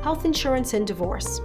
Health insurance and divorce.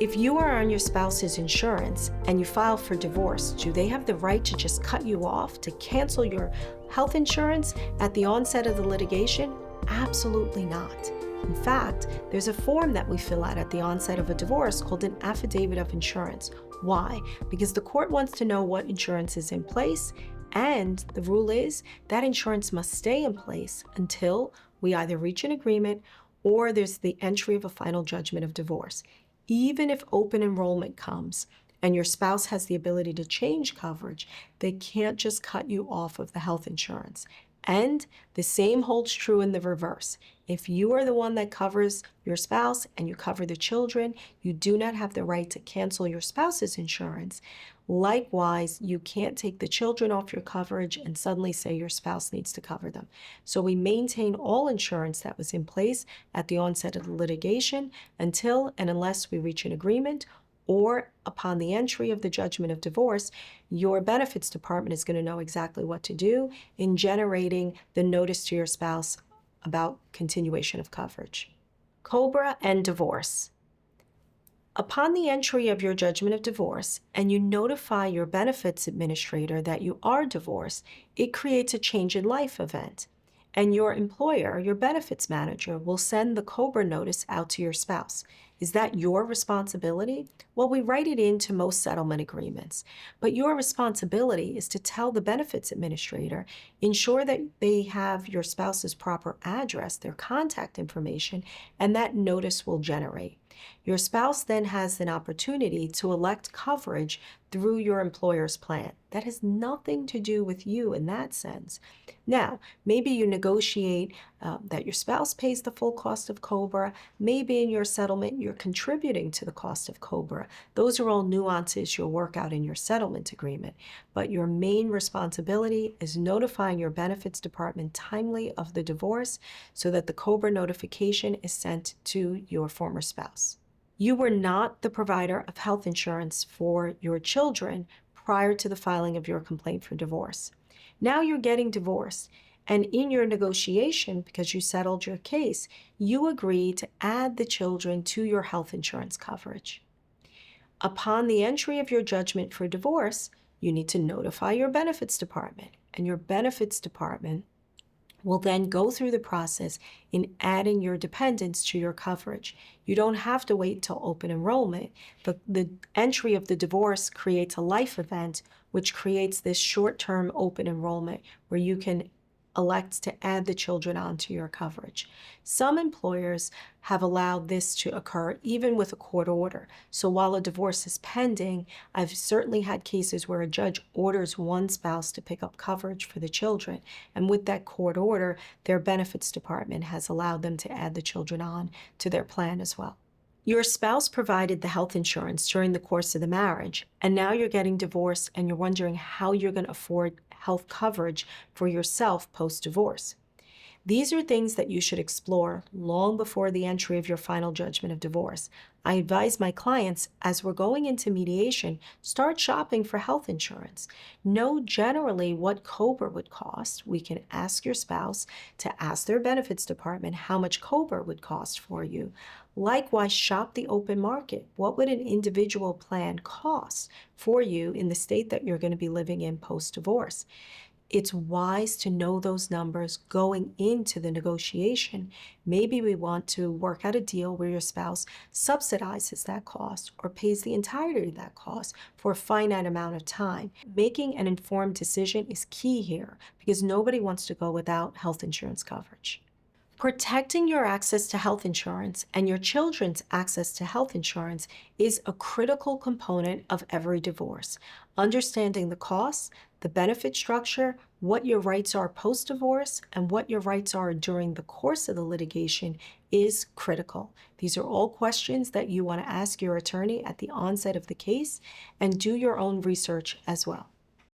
If you are on your spouse's insurance and you file for divorce, do they have the right to just cut you off, to cancel your health insurance at the onset of the litigation? Absolutely not. In fact, there's a form that we fill out at the onset of a divorce called an affidavit of insurance. Why? Because the court wants to know what insurance is in place, and the rule is that insurance must stay in place until we either reach an agreement or there's the entry of a final judgment of divorce. Even if open enrollment comes and your spouse has the ability to change coverage, they can't just cut you off of the health insurance. And the same holds true in the reverse. If you are the one that covers your spouse and you cover the children, you do not have the right to cancel your spouse's insurance. Likewise, you can't take the children off your coverage and suddenly say your spouse needs to cover them. So we maintain all insurance that was in place at the onset of the litigation until and unless we reach an agreement, or upon the entry of the judgment of divorce, your benefits department is going to know exactly what to do in generating the notice to your spouse about continuation of coverage. COBRA and divorce. Upon the entry of your judgment of divorce and you notify your benefits administrator that you are divorced, it creates a change in life event. And your employer, your benefits manager, will send the COBRA notice out to your spouse. Is that your responsibility? Well, we write it into most settlement agreements. But your responsibility is to tell the benefits administrator, ensure that they have your spouse's proper address, their contact information, and that notice will generate. Your spouse then has an opportunity to elect coverage through your employer's plan. That has nothing to do with you in that sense. Now, maybe you negotiate that your spouse pays the full cost of COBRA. Maybe in your settlement, you're contributing to the cost of COBRA. Those are all nuances you'll work out in your settlement agreement. But your main responsibility is notifying your benefits department timely of the divorce so that the COBRA notification is sent to your former spouse. You were not the provider of health insurance for your children prior to the filing of your complaint for divorce. Now you're getting divorced, and in your negotiation, because you settled your case, you agree to add the children to your health insurance coverage. Upon the entry of your judgment for divorce, you need to notify your benefits department, and your benefits department will then go through the process in adding your dependents to your coverage. You don't have to wait till open enrollment. The entry of the divorce creates a life event, which creates this short-term open enrollment where you can elect to add the children onto your coverage. Some employers have allowed this to occur even with a court order. So while a divorce is pending, I've certainly had cases where a judge orders one spouse to pick up coverage for the children. And with that court order, their benefits department has allowed them to add the children on to their plan as well. Your spouse provided the health insurance during the course of the marriage, and now you're getting divorced and you're wondering how you're going to afford health coverage for yourself post-divorce. These are things that you should explore long before the entry of your final judgment of divorce. I advise my clients, as we're going into mediation, start shopping for health insurance. Know generally what COBRA would cost. We can ask your spouse to ask their benefits department how much COBRA would cost for you. Likewise, shop the open market. What would an individual plan cost for you in the state that you're going to be living in post-divorce? It's wise to know those numbers going into the negotiation. Maybe we want to work out a deal where your spouse subsidizes that cost or pays the entirety of that cost for a finite amount of time. Making an informed decision is key here because nobody wants to go without health insurance coverage. Protecting your access to health insurance and your children's access to health insurance is a critical component of every divorce. Understanding the costs, the benefit structure, what your rights are post-divorce, and what your rights are during the course of the litigation is critical. These are all questions that you want to ask your attorney at the onset of the case, and do your own research as well.